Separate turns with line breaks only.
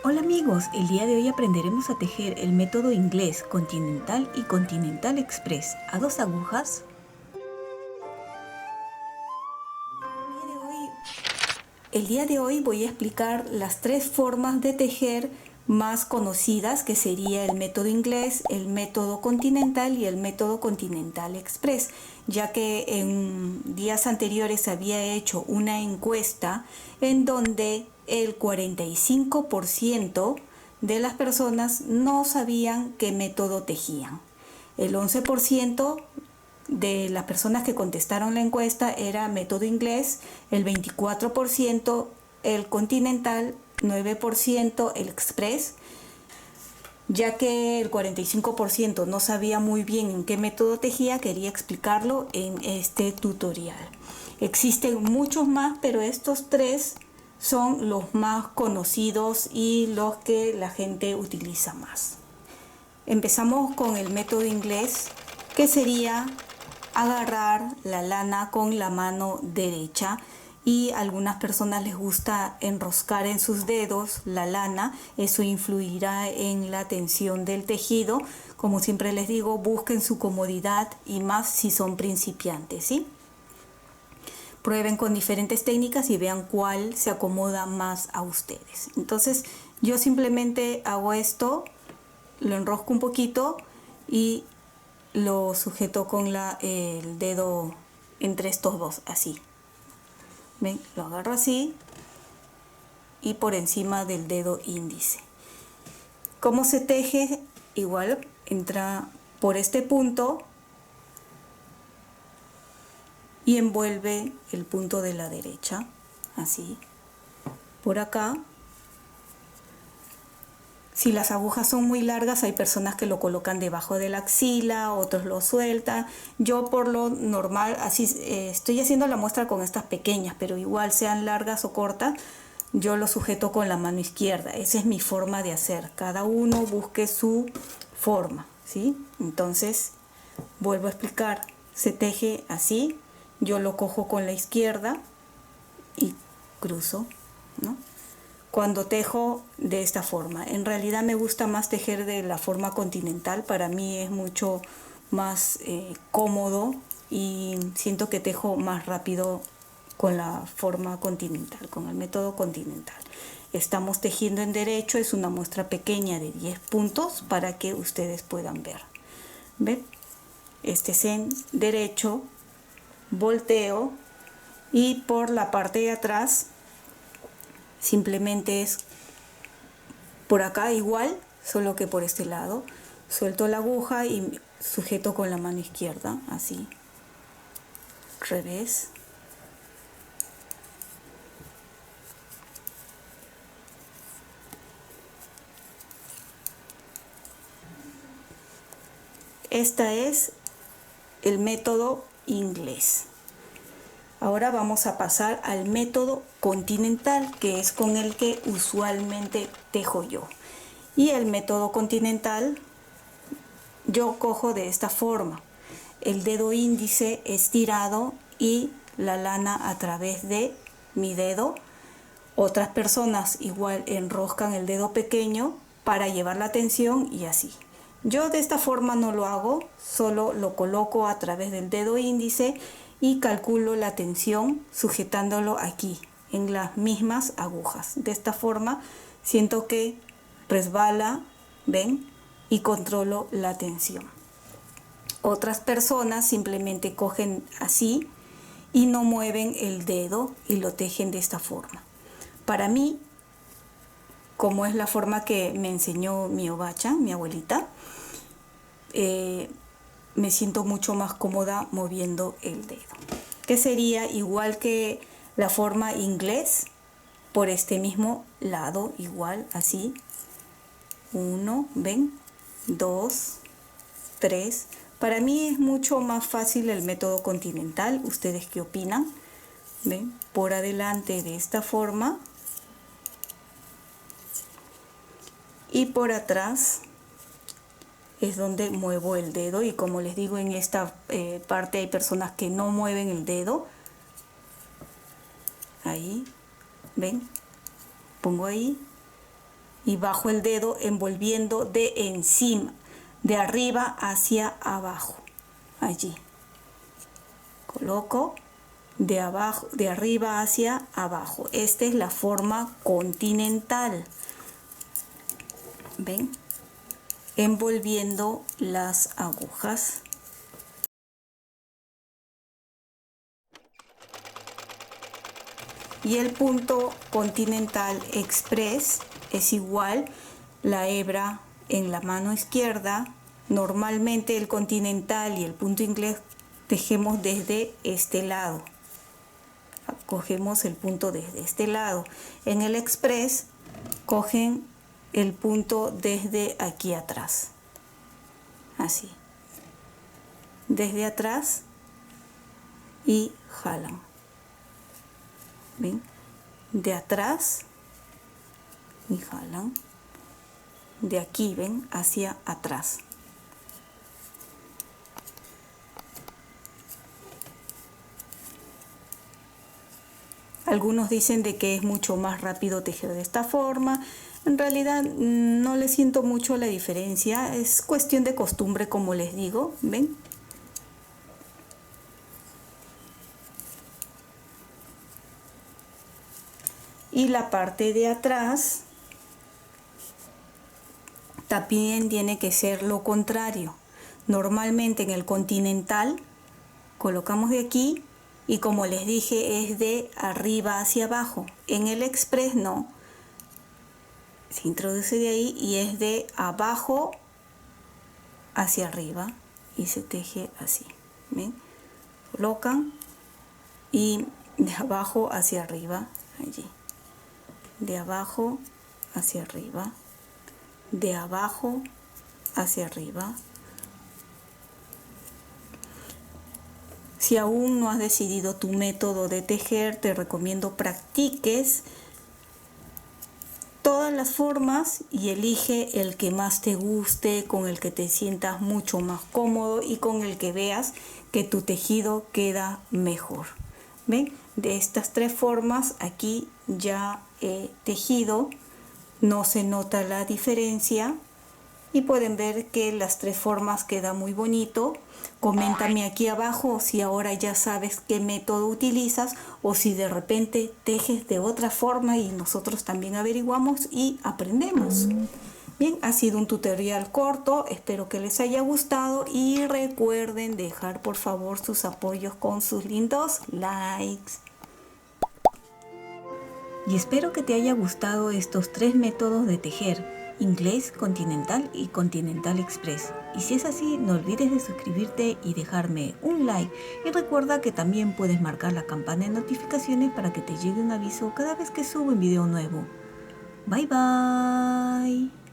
Hola amigos, el día de hoy aprenderemos a tejer el método inglés Continental y Continental Express a 2 agujas. El día de hoy voy a explicar las 3 formas de tejer más conocidas, que sería el método inglés, el método continental y el método Continental Express, ya que en días anteriores había hecho una encuesta en donde el 45% de las personas no sabían qué método tejían. El 11% de las personas que contestaron la encuesta era método inglés, el 24% el continental, 9% el express. Ya que el 45% no sabía muy bien en qué método tejía, quería explicarlo en este tutorial. Existen muchos más, pero estos 3 son los más conocidos y los que la gente utiliza más. Empezamos con el método inglés, que sería agarrar la lana con la mano derecha, y a algunas personas les gusta enroscar en sus dedos la lana. Eso influirá en la tensión del tejido. Como siempre les digo, busquen su comodidad, y más si son principiantes, ¿sí? Prueben con diferentes técnicas y vean cuál se acomoda más a ustedes. Entonces yo simplemente hago esto, lo enrosco un poquito y lo sujeto con el dedo entre estos dos, así. ¿Ven? Lo agarro así y por encima del dedo índice. ¿Cómo se teje? Igual entra por este punto y envuelve el punto de la derecha, así. Por acá. Si las agujas son muy largas, hay personas que lo colocan debajo de la axila, otros lo sueltan. Yo por lo normal, así estoy haciendo la muestra con estas pequeñas, pero igual sean largas o cortas, yo lo sujeto con la mano izquierda. Esa es mi forma de hacer. Cada uno busque su forma, ¿sí? Entonces, vuelvo a explicar. Se teje así. Yo lo cojo con la izquierda y cruzo, ¿no? Cuando tejo de esta forma, en realidad me gusta más tejer de la forma continental. Para mí es mucho más cómodo y siento que tejo más rápido con la forma continental, con el método continental. Estamos tejiendo en derecho, es una muestra pequeña de 10 puntos para que ustedes puedan ver. ¿Ven? Este es en derecho, volteo y por la parte de atrás simplemente es por acá igual, solo que por este lado. Suelto la aguja y sujeto con la mano izquierda, así. Revés. Este es el método inglés. Ahora vamos a pasar al método continental, que es con el que usualmente tejo yo. Y el método continental yo cojo de esta forma. El dedo índice estirado y la lana a través de mi dedo. Otras personas igual enroscan el dedo pequeño para llevar la tensión y así. Yo de esta forma no lo hago, solo lo coloco a través del dedo índice y calculo la tensión sujetándolo aquí en las mismas agujas. De esta forma siento que resbala, ¿ven? Y controlo la tensión. Otras personas simplemente cogen así y no mueven el dedo y lo tejen de esta forma. Para mí, como es la forma que me enseñó mi obacha, mi abuelita, me siento mucho más cómoda moviendo el dedo. Que sería igual que la forma inglés, por este mismo lado, igual, así. 1, ¿ven? 2, 3. Para mí es mucho más fácil el método continental. ¿Ustedes qué opinan? ¿Ven? Por adelante de esta forma. Y por atrás es donde muevo el dedo, y como les digo, en esta parte hay personas que no mueven el dedo. Ahí, ven, pongo ahí y bajo el dedo envolviendo de encima, de arriba hacia abajo, allí. Coloco de abajo, de arriba hacia abajo. Esta es la forma continental. ¿Ven? Envolviendo las agujas. Y el punto continental express es igual, la hebra en la mano izquierda. Normalmente el continental y el punto inglés tejemos desde este lado. Cogemos el punto desde este lado. En el express cogen el punto desde aquí atrás. Así. Desde atrás y jalan. ¿Ven? De atrás y jalan. De aquí, ven, hacia atrás. Algunos dicen de que es mucho más rápido tejer de esta forma. En realidad no le siento mucho la diferencia. Es cuestión de costumbre, como les digo. ¿Ven? Y la parte de atrás también tiene que ser lo contrario. Normalmente en el continental colocamos de aquí y, como les dije, es de arriba hacia abajo. En el express no. Se introduce de ahí y es de abajo hacia arriba y se teje así. ¿Ven? Colocan y de abajo hacia arriba, allí. De abajo hacia arriba, de abajo hacia arriba. Si aún no has decidido tu método de tejer, te recomiendo practiques todas las formas y elige el que más te guste, con el que te sientas mucho más cómodo y con el que veas que tu tejido queda mejor. ¿Ven? De estas tres formas aquí ya he tejido, no se nota la diferencia y pueden ver que las tres formas quedan muy bonito. Coméntame aquí abajo si ahora ya sabes qué método utilizas o si de repente tejes de otra forma y nosotros también averiguamos y aprendemos. Bien, ha sido un tutorial corto, espero que les haya gustado y recuerden dejar por favor sus apoyos con sus lindos likes. Y espero que te haya gustado estos tres métodos de tejer: inglés, continental y continental express. Y si es así, no olvides de suscribirte y dejarme un like. Y recuerda que también puedes marcar la campana de notificaciones para que te llegue un aviso cada vez que subo un video nuevo. Bye bye.